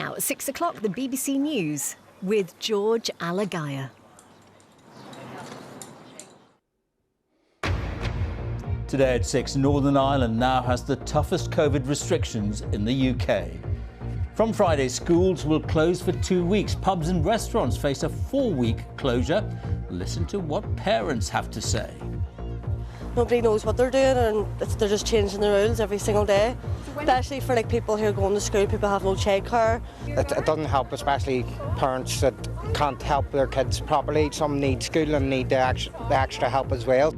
Now at 6 o'clock, the BBC News with George Alagaya. Today at 6, Northern Ireland now has the toughest COVID restrictions in the UK. From Friday, schools will close for 2 weeks. Pubs and restaurants face a 4-week closure. Listen to what parents have to say. Nobody knows what they're doing, and they're just changing the rules every single day. Especially for people who are going to school, people have no childcare. It doesn't help, especially parents that can't help their kids properly. Some need school and need the extra help as well.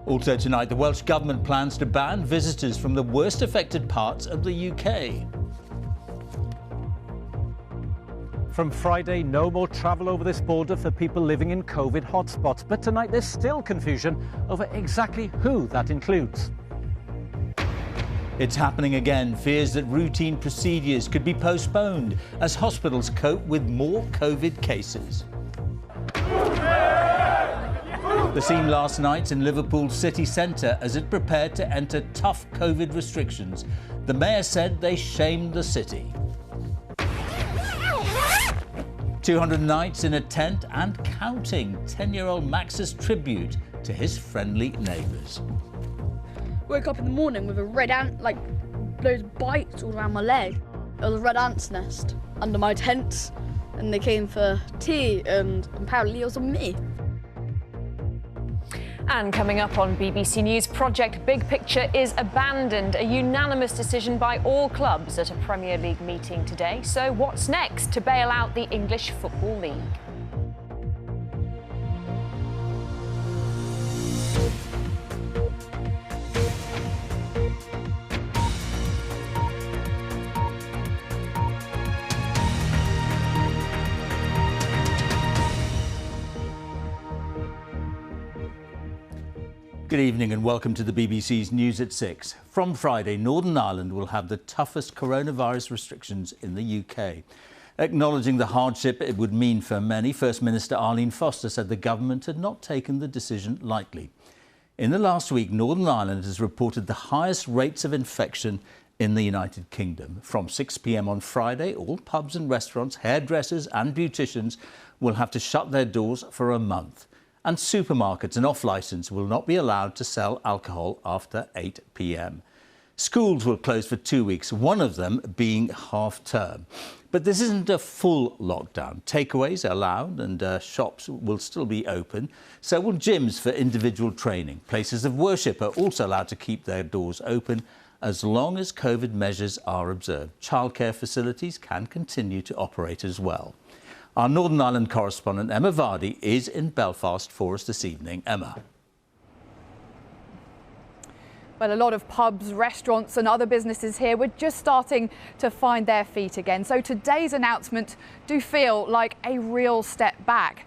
Also tonight, the Welsh Government plans to ban visitors from the worst affected parts of the UK. From Friday, no more travel over this border for people living in COVID hotspots. But tonight there's still confusion over exactly who that includes. It's happening again. Fears that routine procedures could be postponed as hospitals cope with more COVID cases. The scene last night in Liverpool's city centre as it prepared to enter tough COVID restrictions. The mayor said they shamed the city. 200 nights in a tent and counting. 10-year-old Max's tribute to his friendly neighbours. Woke up in the morning with a red ant, like loads of bites all around my leg. There was a red ant's nest under my tent, and they came for tea, and apparently it was on me. And coming up on BBC News, Project Big Picture is abandoned. A unanimous decision by all clubs at a Premier League meeting today. So what's next to bail out the English Football League? Good evening and welcome to the BBC's News at 6. From Friday, Northern Ireland will have the toughest coronavirus restrictions in the UK. Acknowledging the hardship it would mean for many, First Minister Arlene Foster said the government had not taken the decision lightly. In the last week, Northern Ireland has reported the highest rates of infection in the United Kingdom. From 6 p.m. on Friday, all pubs and restaurants, hairdressers and beauticians will have to shut their doors for a month. And supermarkets and off-licence will not be allowed to sell alcohol after 8 p.m. Schools will close for 2 weeks, one of them being half-term. But this isn't a full lockdown. Takeaways are allowed and shops will still be open. So will gyms for individual training. Places of worship are also allowed to keep their doors open as long as COVID measures are observed. Childcare facilities can continue to operate as well. Our Northern Ireland correspondent, Emma Vardy, is in Belfast for us this evening. Emma. Well, a lot of pubs, restaurants and other businesses here were just starting to find their feet again. So today's announcement do feel like a real step back.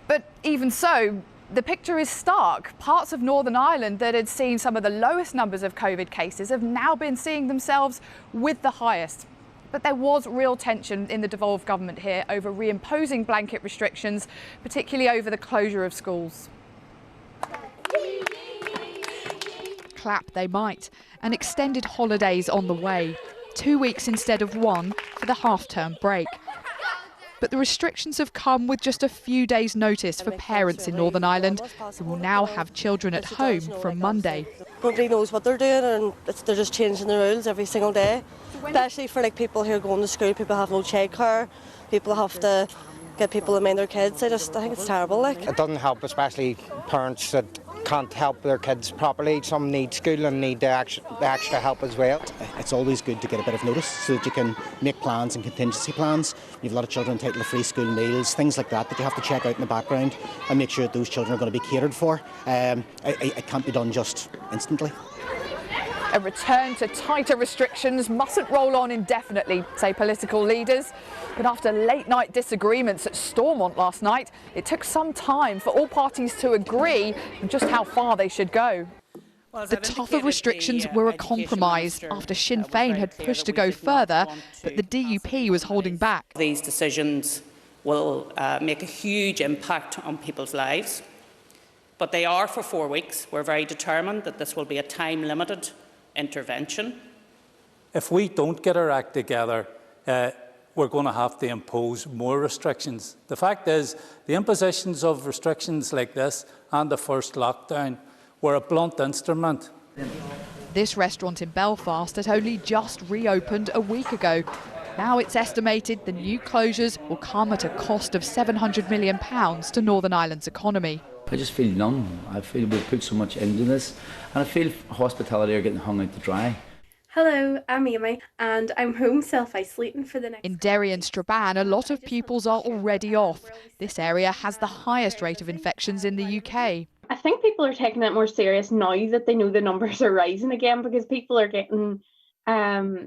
But even so, the picture is stark. Parts of Northern Ireland that had seen some of the lowest numbers of COVID cases have now been seeing themselves with the highest. But there was real tension in the devolved government here over reimposing blanket restrictions, particularly over the closure of schools. Clap they might, and extended holidays on the way. 2 weeks instead of 1 for the half-term break. But the restrictions have come with just a few days' notice for parents in Northern Ireland who will now have children at home from Monday. Nobody knows what they're doing, and they're just changing the rules every single day. Especially for people who are going to school, people have no childcare, people have to get people to mind their kids. I think it's terrible. It doesn't help, especially parents that can't help their kids properly. Some need school and need the extra help as well. It's always good to get a bit of notice so that you can make plans and contingency plans. You have a lot of children entitled to free school meals, things like that you have to check out in the background and make sure that those children are going to be catered for. It can't be done just instantly. A return to tighter restrictions mustn't roll on indefinitely, say political leaders. But after late-night disagreements at Stormont last night, it took some time for all parties to agree on just how far they should go. The tougher restrictions were a compromise after Sinn Féin had pushed to go further, but the DUP was holding back. These decisions will make a huge impact on people's lives, but they are for 4 weeks. We're very determined that this will be a time-limited intervention. If we don't get our act together we're going to have to impose more restrictions. The fact is, the impositions of restrictions like this and the first lockdown were a blunt instrument. This restaurant in Belfast had only just reopened a week ago. Now it's estimated the new closures will come at a cost of £700 million to Northern Ireland's economy. I just feel numb. I feel we've put so much into this, and I feel hospitality are getting hung out to dry. Hello, I'm Amy and I'm home self-isolating for the next... In Derry and Strabane, a lot of pupils are already off. This area has the highest rate of infections in the UK. I think people are taking it more serious now that they know the numbers are rising again, because people are getting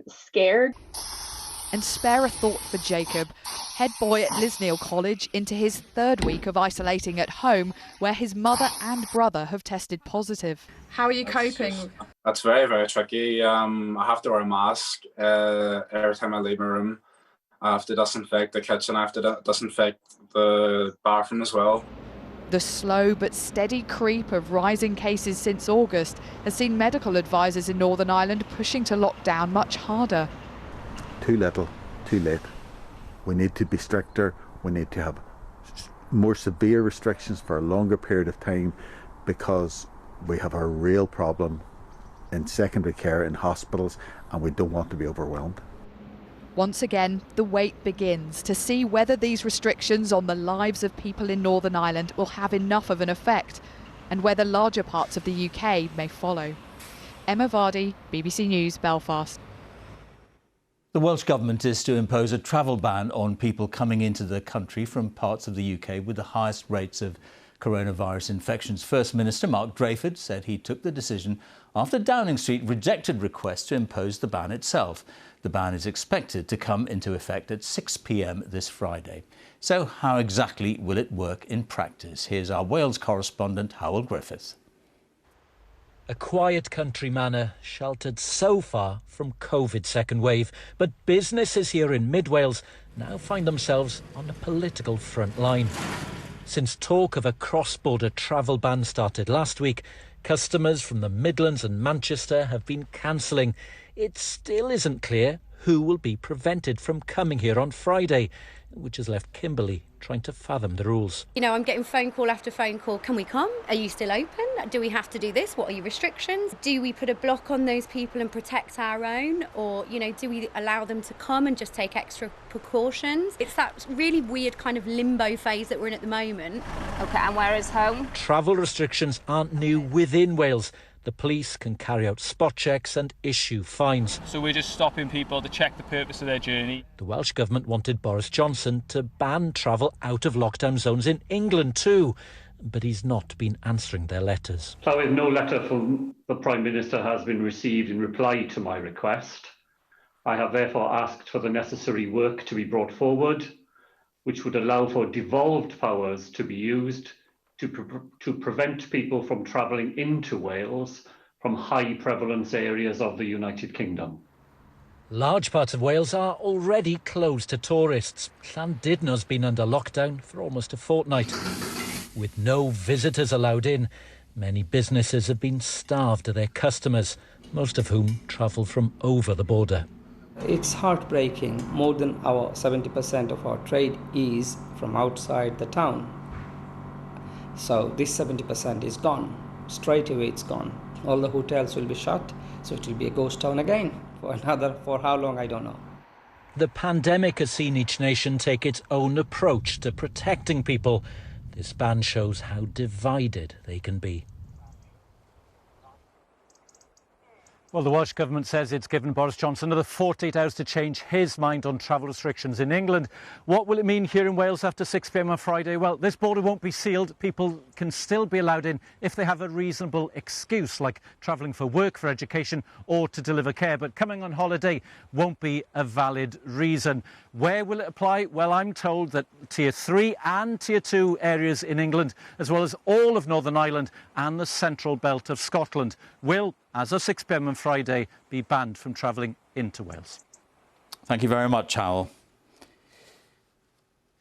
scared. And spare a thought for Jacob, head boy at Lisneal College, into his third week of isolating at home, where his mother and brother have tested positive. How are you coping? That's very, very tricky. I have to wear a mask every time I leave my room. I have to disinfect the kitchen. I have to disinfect the bathroom as well. The slow but steady creep of rising cases since August has seen medical advisors in Northern Ireland pushing to lock down much harder. Too little, too late. We need to be stricter. We need to have more severe restrictions for a longer period of time, because we have a real problem in secondary care in hospitals and we don't want to be overwhelmed. Once again, the wait begins to see whether these restrictions on the lives of people in Northern Ireland will have enough of an effect, and whether larger parts of the UK may follow. Emma Vardy, BBC News, Belfast. The Welsh Government is to impose a travel ban on people coming into the country from parts of the UK with the highest rates of coronavirus infections. First Minister Mark Drayford said he took the decision after Downing Street rejected requests to impose the ban itself. The ban is expected to come into effect at 6 p.m. this Friday. So how exactly will it work in practice? Here's our Wales correspondent, Howell Griffith. A quiet country manor, sheltered so far from COVID's second wave. But businesses here in mid-Wales now find themselves on the political front line. Since talk of a cross-border travel ban started last week, customers from the Midlands and Manchester have been cancelling. It still isn't clear who will be prevented from coming here on Friday, which has left Kimberly trying to fathom the rules. You know, I'm getting phone call after phone call. Can we come? Are you still open? Do we have to do this? What are your restrictions? Do we put a block on those people and protect our own? Or, you know, do we allow them to come and just take extra precautions? It's that really weird kind of limbo phase that we're in at the moment. OK, and where is home? Travel restrictions aren't new within Wales. The police can carry out spot checks and issue fines. So we're just stopping people to check the purpose of their journey. The Welsh Government wanted Boris Johnson to ban travel out of lockdown zones in England too, but he's not been answering their letters. So no letter from the Prime Minister has been received in reply to my request. I have therefore asked for the necessary work to be brought forward, which would allow for devolved powers to be used to prevent people from travelling into Wales from high prevalence areas of the United Kingdom. Large parts of Wales are already closed to tourists. Llandudno's been under lockdown for almost a fortnight. With no visitors allowed in, many businesses have been starved of their customers, most of whom travel from over the border. It's heartbreaking. More than 70% of our trade is from outside the town. So this 70% is gone. Straight away it's gone. All the hotels will be shut, so it will be a ghost town again. For how long, I don't know. The pandemic has seen each nation take its own approach to protecting people. This ban shows how divided they can be. Well, the Welsh Government says it's given Boris Johnson another 48 hours to change his mind on travel restrictions in England. What will it mean here in Wales after 6 p.m. on Friday? Well, this border won't be sealed. People can still be allowed in if they have a reasonable excuse, like travelling for work, for education or to deliver care. But coming on holiday won't be a valid reason. Where will it apply? Well, I'm told that Tier 3 and Tier 2 areas in England, as well as all of Northern Ireland and the central belt of Scotland, will, as of 6 p.m. on Friday, be banned from travelling into Wales. Thank you very much, Howell.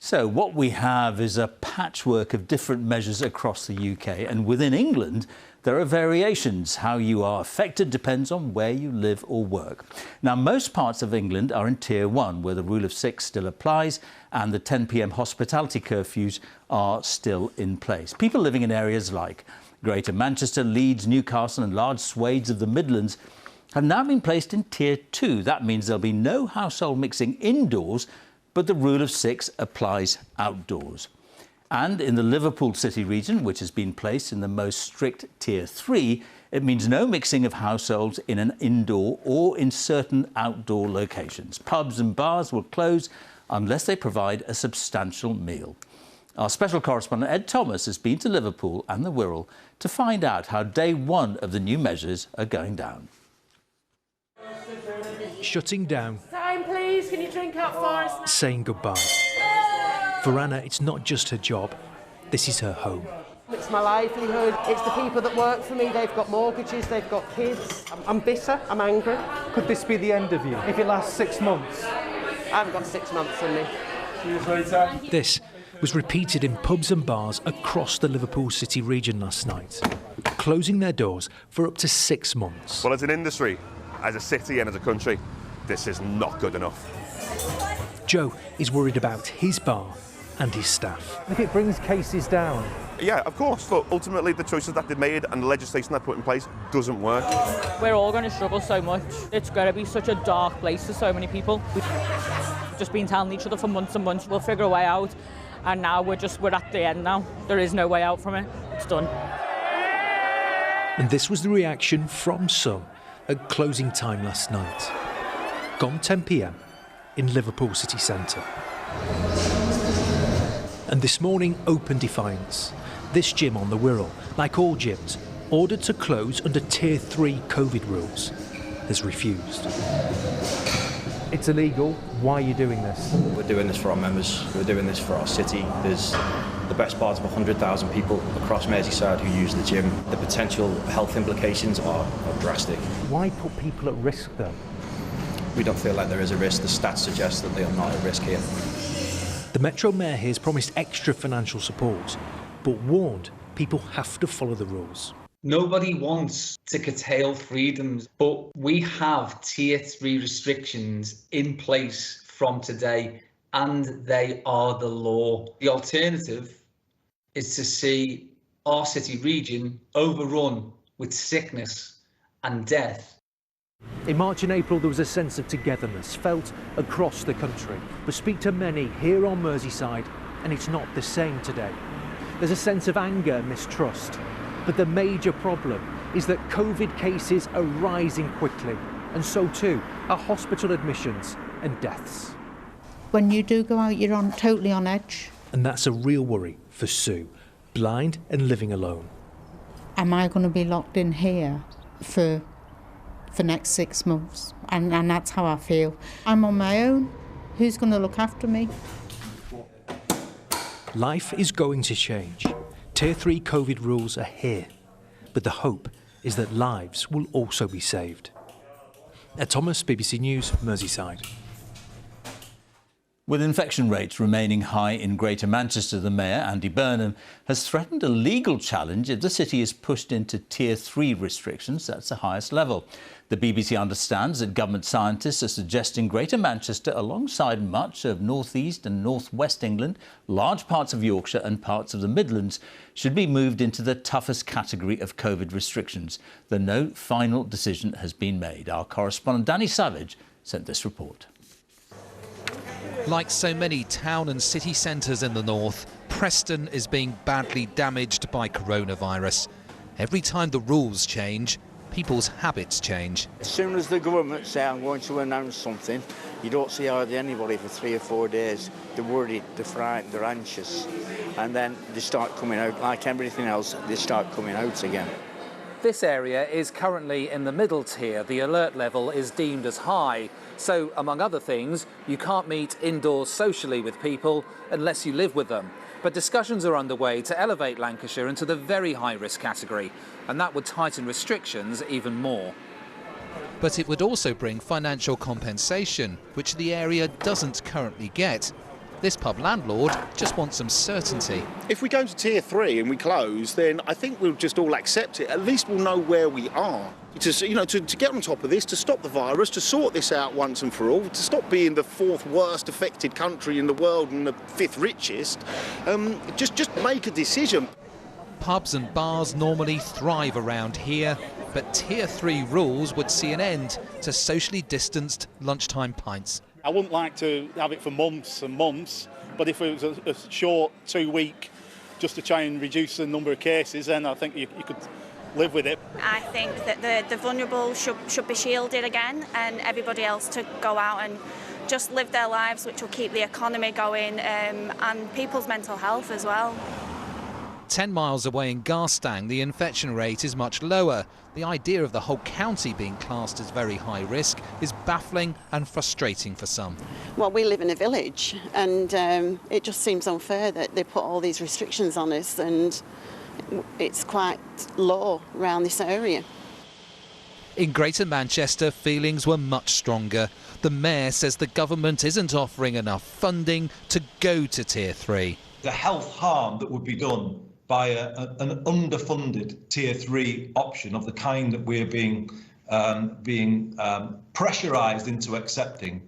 So what we have is a patchwork of different measures across the UK, and within England there are variations. How you are affected depends on where you live or work. Now, most parts of England are in Tier 1, where the rule of 6 still applies and the 10 p.m. hospitality curfews are still in place. People living in areas like Greater Manchester, Leeds, Newcastle and large swathes of the Midlands have now been placed in Tier 2. That means there'll be no household mixing indoors, but the rule of 6 applies outdoors. And in the Liverpool City region, which has been placed in the most strict Tier 3, it means no mixing of households in an indoor or in certain outdoor locations. Pubs and bars will close unless they provide a substantial meal. Our special correspondent Ed Thomas has been to Liverpool and the Wirral to find out how day one of the new measures are going down. Shutting down. Time, please. Can you drink out for us? Saying goodbye. For Anna, it's not just her job. This is her home. It's my livelihood. It's the people that work for me. They've got mortgages, they've got kids. I'm bitter, I'm angry. Could this be the end of you if it lasts 6 months? I haven't got 6 months in me. See you later. This was repeated in pubs and bars across the Liverpool City region last night, closing their doors for up to 6 months. Well, as an industry, as a city and as a country, this is not good enough. Joe is worried about his bar and his staff. If it brings cases down? Yeah, of course. Look, ultimately the choices that they've made and the legislation they've put in place doesn't work. We're all going to struggle so much. It's going to be such a dark place for so many people. We've just been telling each other for months and months we'll figure a way out, and now we're at the end now. There is no way out from it. It's done. And this was the reaction from some at closing time last night. Gone 10 p.m. in Liverpool city centre. And this morning, open defiance. This gym on the Wirral, like all gyms, ordered to close under Tier 3 COVID rules, has refused. It's illegal. Why are you doing this? We're doing this for our members. We're doing this for our city. There's the best part of 100,000 people across Merseyside who use the gym. The potential health implications are drastic. Why put people at risk, though? We don't feel like there is a risk. The stats suggest that they are not at risk here. The Metro Mayor here has promised extra financial support, but warned people have to follow the rules. Nobody wants to curtail freedoms, but we have Tier 3 restrictions in place from today, and they are the law. The alternative is to see our city region overrun with sickness and death. In March and April, there was a sense of togetherness felt across the country. But speak to many here on Merseyside, and it's not the same today. There's a sense of anger and mistrust. But the major problem is that COVID cases are rising quickly, and so too are hospital admissions and deaths. When you do go out, you're totally on edge. And that's a real worry for Sue, blind and living alone. Am I going to be locked in here for next 6 months? And that's how I feel. I'm on my own. Who's going to look after me? Life is going to change. Tier 3 COVID rules are here. But the hope is that lives will also be saved. Ed Thomas, BBC News, Merseyside. With infection rates remaining high in Greater Manchester, the Mayor, Andy Burnham, has threatened a legal challenge if the city is pushed into Tier 3 restrictions. That's the highest level. The BBC understands that government scientists are suggesting Greater Manchester, alongside much of North East and North West England, large parts of Yorkshire and parts of the Midlands, should be moved into the toughest category of COVID restrictions, though no final decision has been made. Our correspondent Danny Savage sent this report. Like so many town and city centres in the north, Preston is being badly damaged by coronavirus. Every time the rules change, people's habits change. As soon as the government say I'm going to announce something, you don't see hardly anybody for 3 or 4 days. They're worried, they're frightened, they're anxious. And then they start coming out, like everything else, they start coming out again. This area is currently in the middle tier. The alert level is deemed as high. So, among other things, you can't meet indoors socially with people unless you live with them. But discussions are underway to elevate Lancashire into the very high-risk category, and that would tighten restrictions even more. But it would also bring financial compensation, which the area doesn't currently get. This pub landlord just wants some certainty. If we go to tier 3 and we close, then I think we'll just all accept it. At least we'll know where we are. To get on top of this, to stop the virus, to sort this out once and for all, to stop being the 4th worst affected country in the world and the 5th richest, just make a decision. Pubs and bars normally thrive around here, but tier 3 rules would see an end to socially distanced lunchtime pints. I wouldn't like to have it for months and months, but if it was a short 2-week just to try and reduce the number of cases, then I think you could live with it. I think that the vulnerable should be shielded again, and everybody else to go out and just live their lives, which will keep the economy going and people's mental health as well. 10 miles away in Garstang, the infection rate is much lower. The idea of the whole county being classed as very high risk is baffling and frustrating for some. Well, we live in a village, and it just seems unfair that they put all these restrictions on us, and it's quite low around this area. In Greater Manchester, feelings were much stronger. The mayor says the government isn't offering enough funding to go to tier 3. The health harm that would be done by an underfunded tier 3 option of the kind that we're being pressurised into accepting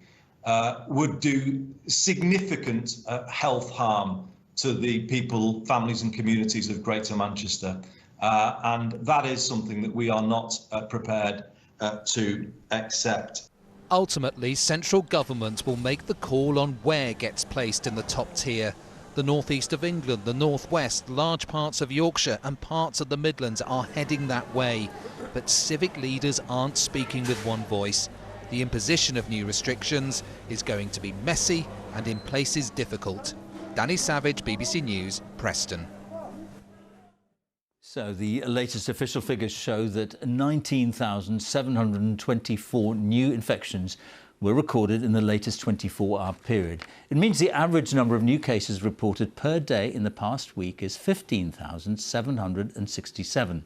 would do significant health harm to the people, families and communities of Greater Manchester. And that is something that we are not prepared to accept. Ultimately, central government will make the call on where gets placed in the top tier. The northeast of England, the northwest, large parts of Yorkshire and parts of the Midlands are heading that way. But civic leaders aren't speaking with one voice. The imposition of new restrictions is going to be messy and in places difficult. Danny Savage, BBC News, Preston. So the latest official figures show that 19,724 new infections were recorded in the latest 24-hour period. It means the average number of new cases reported per day in the past week is 15,767.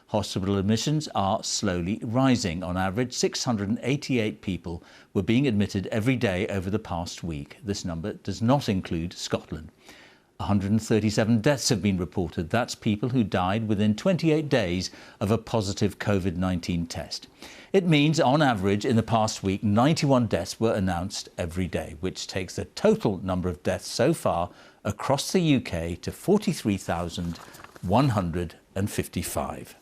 Hospital admissions are slowly rising. On average, 688 people were being admitted every day over the past week. This number does not include Scotland. 137 deaths have been reported. That's people who died within 28 days of a positive COVID-19 test. It means, on average, in the past week, 91 deaths were announced every day, which takes the total number of deaths so far across the UK to 43,155.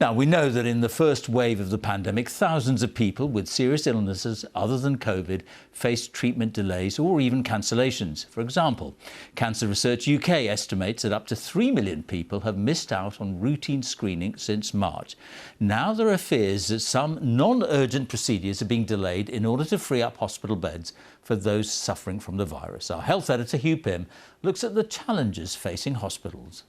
Now, we know that in the first wave of the pandemic, thousands of people with serious illnesses other than COVID faced treatment delays or even cancellations. For example, Cancer Research UK estimates that up to 3 million people have missed out on routine screening since March. Now there are fears that some non-urgent procedures are being delayed in order to free up hospital beds for those suffering from the virus. Our health editor, Hugh Pym, looks at the challenges facing hospitals.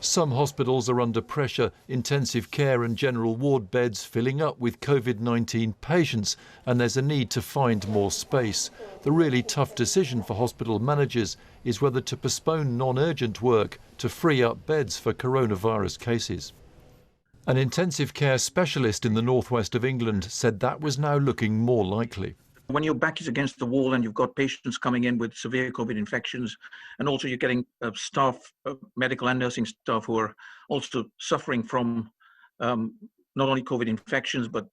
Some hospitals are under pressure, intensive care and general ward beds filling up with COVID-19 patients, and there's a need to find more space. The really tough decision for hospital managers is whether to postpone non-urgent work to free up beds for coronavirus cases. An intensive care specialist in the northwest of England said that was now looking more likely. When your back is against the wall and you've got patients coming in with severe COVID infections, and also you're getting staff, medical and nursing staff who are also suffering from not only COVID infections, but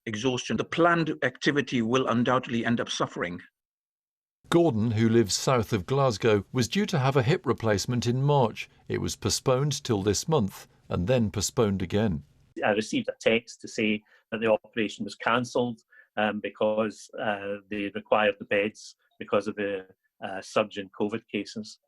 exhaustion, the planned activity will undoubtedly end up suffering. Gordon, who lives south of Glasgow, was due to have a hip replacement in March. It was postponed till this month and then postponed again. I received a text to say that the operation was cancelled because they required the beds because of the surge in COVID cases.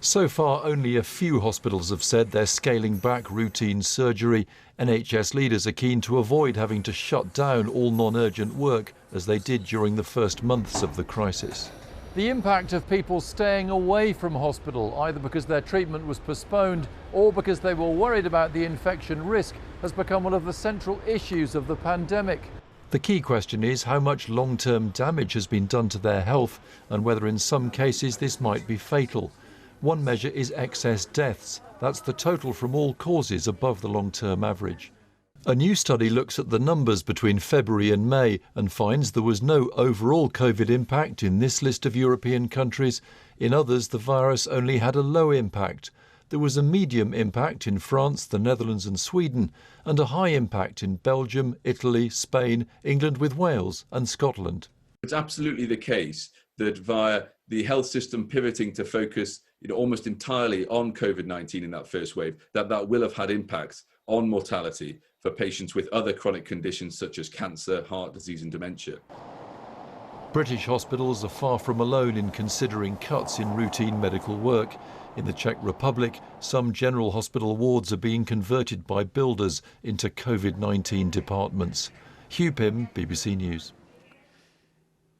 So far, only a few hospitals have said they're scaling back routine surgery. NHS leaders are keen to avoid having to shut down all non-urgent work, as they did during the first months of the crisis. The impact of people staying away from hospital, either because their treatment was postponed or because they were worried about the infection risk, has become one of the central issues of the pandemic. The key question is how much long-term damage has been done to their health and whether in some cases this might be fatal. One measure is excess deaths. That's the total from all causes above the long-term average. A new study looks at the numbers between February and May and finds there was no overall COVID impact in this list of European countries. In others, the virus only had a low impact. There was a medium impact in France, the Netherlands and Sweden, and a high impact in Belgium, Italy, Spain, England with Wales and Scotland. It's absolutely the case that via the health system pivoting to focus almost entirely on COVID-19 in that first wave, that will have had impacts on mortality for patients with other chronic conditions such as cancer, heart disease and dementia. British hospitals are far from alone in considering cuts in routine medical work. In the Czech Republic, some general hospital wards are being converted by builders into COVID-19 departments. Hugh Pym, BBC News.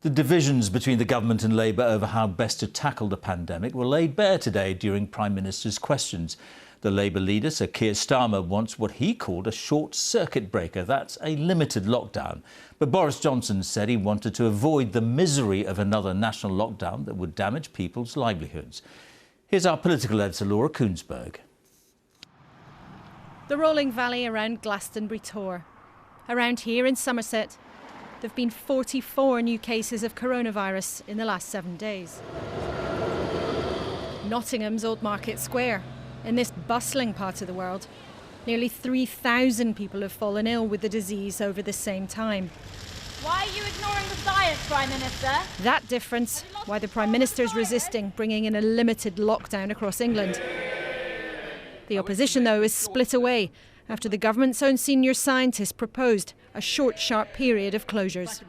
The divisions between the government and Labour over how best to tackle the pandemic were laid bare today during Prime Minister's questions. The Labour leader, Sir Keir Starmer, wants what he called a short circuit breaker. That's a limited lockdown. But Boris Johnson said he wanted to avoid the misery of another national lockdown that would damage people's livelihoods. Here's our political editor, Laura Koonsberg. The rolling valley around Glastonbury Tor. Around here in Somerset, there have been 44 new cases of coronavirus in the last 7 days. Nottingham's Old Market Square. In this bustling part of the world, nearly 3,000 people have fallen ill with the disease over the same time. Why are you ignoring the science, Prime Minister? That difference, why the Prime Minister's resisting bringing in a limited lockdown across England. The opposition, though, is split away after the government's own senior scientist proposed a short, sharp period of closures.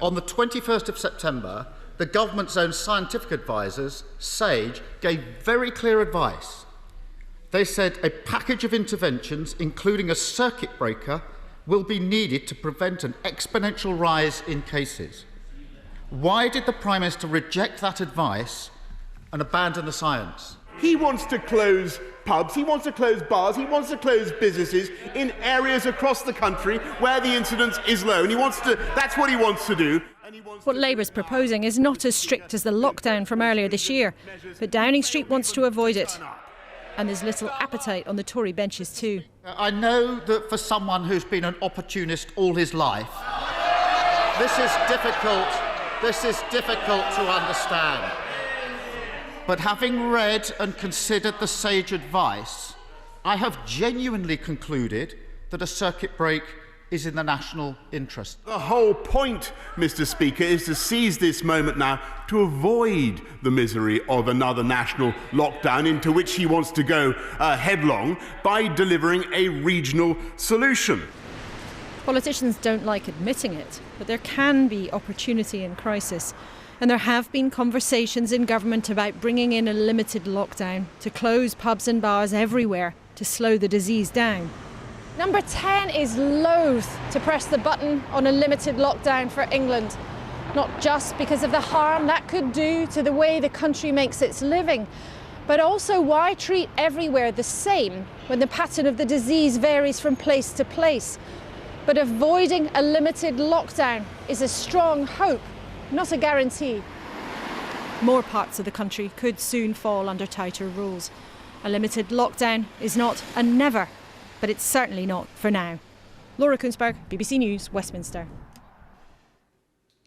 On the 21st of September, the government's own scientific advisors, SAGE, gave very clear advice. They said a package of interventions, including a circuit breaker, will be needed to prevent an exponential rise in cases. Why did the Prime Minister reject that advice and abandon the science? He wants to close pubs, he wants to close bars, he wants to close businesses in areas across the country where the incidence is low, and that's what he wants to do. What Labour's proposing is not as strict as the lockdown from earlier this year, but Downing Street wants to avoid it. And there's little appetite on the Tory benches too. I know that for someone who's been an opportunist all his life, this is difficult to understand. But having read and considered the SAGE advice, I have genuinely concluded that a circuit break is in the national interest. The whole point, Mr. Speaker, is to seize this moment now to avoid the misery of another national lockdown into which he wants to go headlong by delivering a regional solution. Politicians don't like admitting it, but there can be opportunity in crisis. And there have been conversations in government about bringing in a limited lockdown to close pubs and bars everywhere to slow the disease down. Number 10 is loath to press the button on a limited lockdown for England, not just because of the harm that could do to the way the country makes its living, but also why treat everywhere the same when the pattern of the disease varies from place to place. But avoiding a limited lockdown is a strong hope, not a guarantee. More parts of the country could soon fall under tighter rules. A limited lockdown is not a never, but it's certainly not for now. Laura Koonsberg, BBC News, Westminster.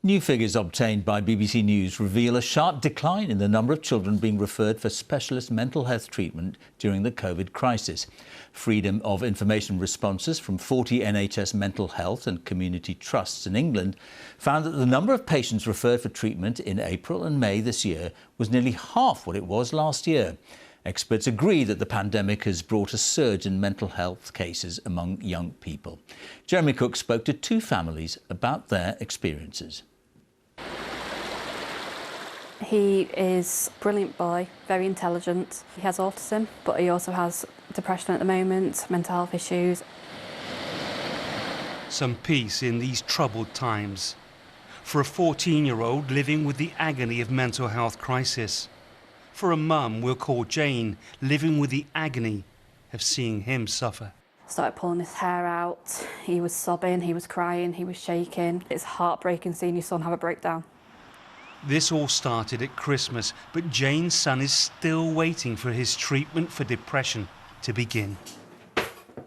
New figures obtained by BBC News reveal a sharp decline in the number of children being referred for specialist mental health treatment during the COVID crisis. Freedom of information responses from 40 NHS mental health and community trusts in England found that the number of patients referred for treatment in April and May this year was nearly half what it was last year. Experts agree that the pandemic has brought a surge in mental health cases among young people. Jeremy Cook spoke to two families about their experiences. He is a brilliant boy, very intelligent. He has autism, but he also has depression at the moment, mental health issues. Some peace in these troubled times for a 14-year-old living with the agony of mental health crisis. For a mum we'll call Jane, living with the agony of seeing him suffer. Started pulling his hair out. He was sobbing, he was crying, he was shaking. It's heartbreaking seeing your son have a breakdown. This all started at Christmas, but Jane's son is still waiting for his treatment for depression to begin.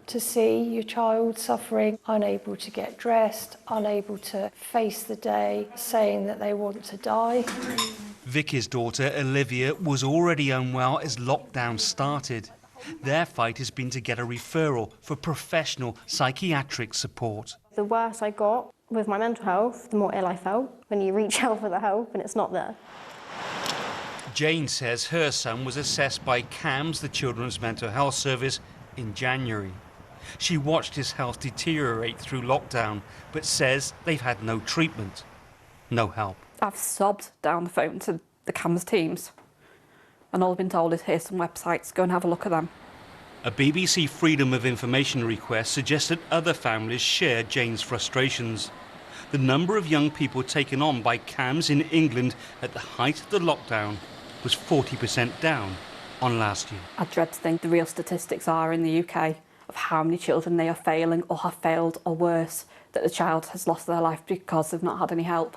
To see your child suffering, unable to get dressed, unable to face the day, saying that they want to die. Vicky's daughter, Olivia, was already unwell as lockdown started. Their fight has been to get a referral for professional psychiatric support. The worse I got with my mental health, the more ill I felt when you reach out for the help and it's not there. Jane says her son was assessed by CAMS, the Children's Mental Health Service, in January. She watched his health deteriorate through lockdown, but says they've had no treatment, no help. I've sobbed down the phone to the CAMS teams, and all I've been told is here's some websites, go and have a look at them. A BBC Freedom of Information request suggests that other families share Jane's frustrations. The number of young people taken on by CAMS in England at the height of the lockdown was 40% down on last year. I dread to think the real statistics are in the UK of how many children they are failing or have failed, or worse, that the child has lost their life because they've not had any help.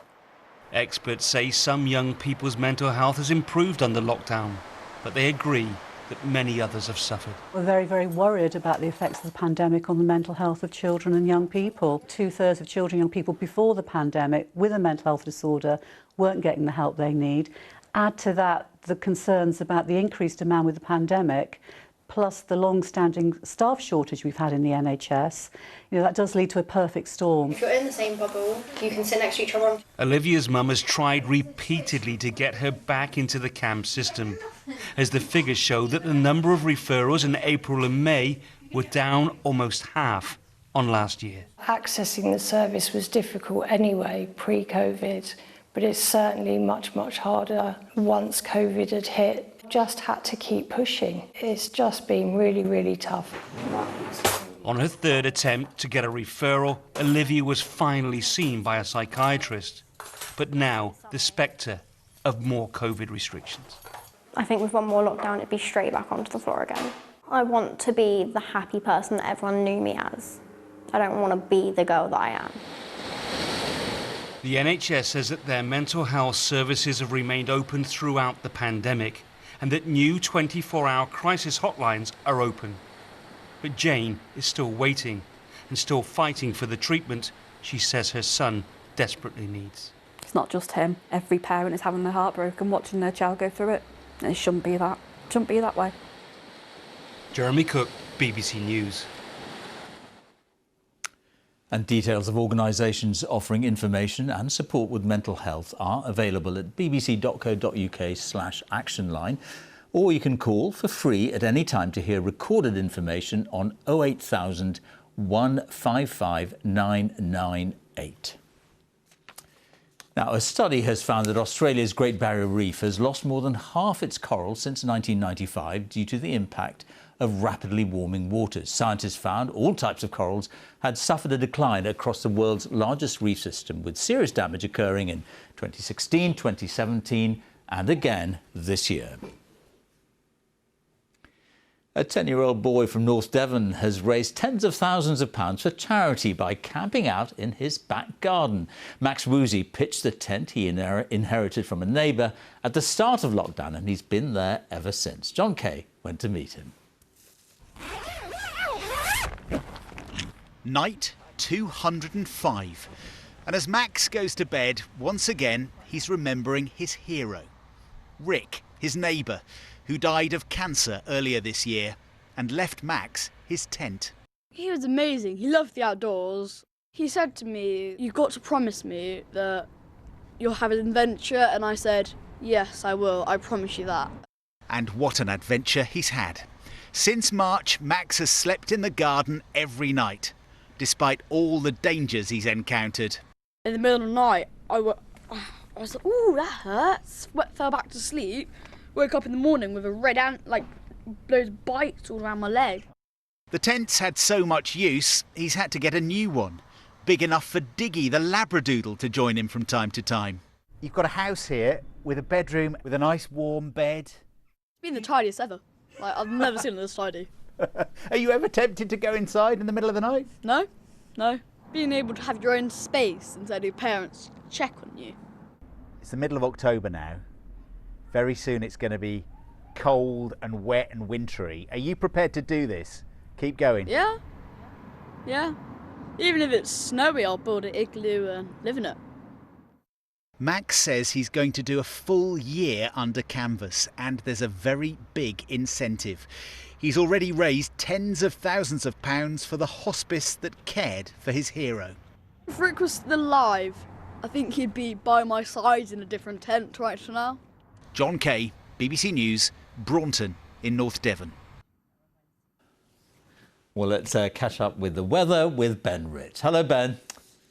Experts say some young people's mental health has improved under lockdown, but they agree that many others have suffered. We're very, very worried about the effects of the pandemic on the mental health of children and young people. 2/3 of children and young people before the pandemic with a mental health disorder weren't getting the help they need. Add to that the concerns about the increased demand with the pandemic, plus the long-standing staff shortage we've had in the NHS, that does lead to a perfect storm. If you're in the same bubble, you can sit next to each other. Olivia's mum has tried repeatedly to get her back into the CAMS system, as the figures show that the number of referrals in April and May were down almost half on last year. Accessing the service was difficult anyway, pre-COVID, but it's certainly much, much harder once COVID had hit. Just had to keep pushing. It's just been really, really tough. On her third attempt to get a referral, Olivia was finally seen by a psychiatrist. But now, the spectre of more COVID restrictions. I think with one more lockdown, it'd be straight back onto the floor again. I want to be the happy person that everyone knew me as. I don't want to be the girl that I am. The NHS says that their mental health services have remained open throughout the pandemic, and that new 24-hour crisis hotlines are open. But Jane is still waiting and still fighting for the treatment she says her son desperately needs. It's not just him. Every parent is having their heart broken watching their child go through it. And it shouldn't be that. It shouldn't be that way. Jeremy Cook, BBC News. And details of organisations offering information and support with mental health are available at bbc.co.uk/actionline, or you can call for free at any time to hear recorded information on 08000 155 998. Now, a study has found that Australia's Great Barrier Reef has lost more than half its coral since 1995 due to the impact of rapidly warming waters. Scientists found all types of corals had suffered a decline across the world's largest reef system, with serious damage occurring in 2016, 2017 and again this year. A 10-year-old boy from North Devon has raised tens of thousands of pounds for charity by camping out in his back garden. Max Woozy pitched the tent he inherited from a neighbour at the start of lockdown, and he's been there ever since. John Kay went to meet him. Night 205. And as Max goes to bed, once again, he's remembering his hero, Rick, his neighbour, who died of cancer earlier this year and left Max his tent. He was amazing. He loved the outdoors. He said to me, "You've got to promise me that you'll have an adventure," and I said, "Yes, I will. I promise you that." And what an adventure he's had. Since March, Max has slept in the garden every night, despite all the dangers he's encountered. In the middle of the night, I was like, "Ooh, that hurts." Fell back to sleep. Woke up in the morning with a red ant, like loads of bites all around my leg. The tent's had so much use, he's had to get a new one, big enough for Diggy, the Labradoodle, to join him from time to time. You've got a house here with a bedroom with a nice warm bed. It's been the tidiest ever. Like, I've never seen it this tidy. Are you ever tempted to go inside in the middle of the night? No. Being able to have your own space instead of your parents check on you. It's the middle of October now. Very soon it's going to be cold and wet and wintry. Are you prepared to do this? Keep going. Yeah, Yeah. Even if it's snowy, I'll build an igloo and live in it. Max says he's going to do a full year under canvas, and there's a very big incentive. He's already raised tens of thousands of pounds for the hospice that cared for his hero. If Rick was still alive, I think he'd be by my side in a different tent right now. John Kay, BBC News, Braunton in North Devon. Well, let's catch up with the weather with Ben Rich. Hello, Ben.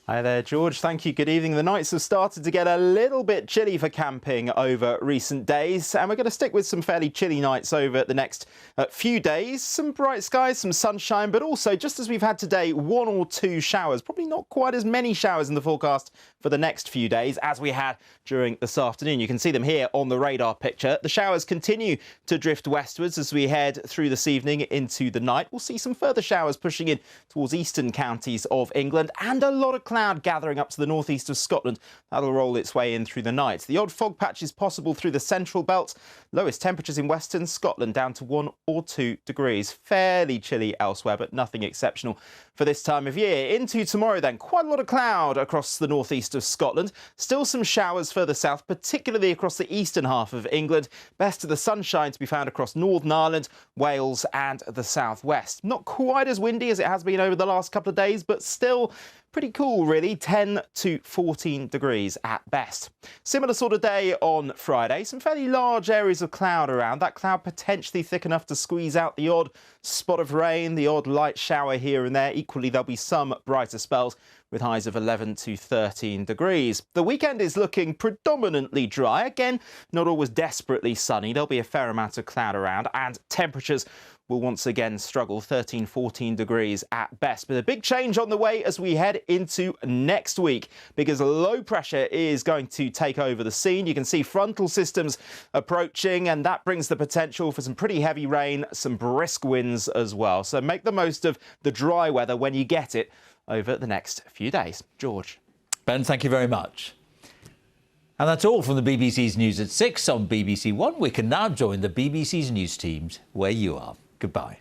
Hi there, George. Thank you. Good evening. The nights have started to get a little bit chilly for camping over recent days, and we're going to stick with some fairly chilly nights over the next few days. Some bright skies, some sunshine, but also, just as we've had today, 1 or 2 showers. Probably not quite as many showers in the forecast for the next few days as we had during this afternoon. You can see them here on the radar picture. The showers continue to drift westwards as we head through this evening into the night. We'll see some further showers pushing in towards eastern counties of England, and a lot of cloud gathering up to the northeast of Scotland. That'll roll its way in through the night. The odd fog patch is possible through the central belt. Lowest temperatures in western Scotland down to 1 or 2 degrees. Fairly chilly elsewhere, but nothing exceptional for this time of year. Into tomorrow then, quite a lot of cloud across the northeast of Scotland. Still some showers further south, particularly across the eastern half of England. Best of the sunshine to be found across Northern Ireland, Wales and the southwest. Not quite as windy as it has been over the last couple of days, but still pretty cool, really. 10 to 14 degrees at best. Similar sort of day on Friday. Some fairly large areas of cloud around. That cloud potentially thick enough to squeeze out the odd spot of rain, the odd light shower here and there. Equally, there'll be some brighter spells with highs of 11 to 13 degrees. The weekend is looking predominantly dry. Again, not always desperately sunny. There'll be a fair amount of cloud around, and temperatures will once again struggle, 13, 14 degrees at best. But a big change on the way as we head into next week, because low pressure is going to take over the scene. You can see frontal systems approaching, and that brings the potential for some pretty heavy rain, some brisk winds as well. So make the most of the dry weather when you get it over the next few days. George. Ben, thank you very much. And that's all from the BBC's News at 6 on BBC One. We can now join the BBC's news teams where you are. Goodbye.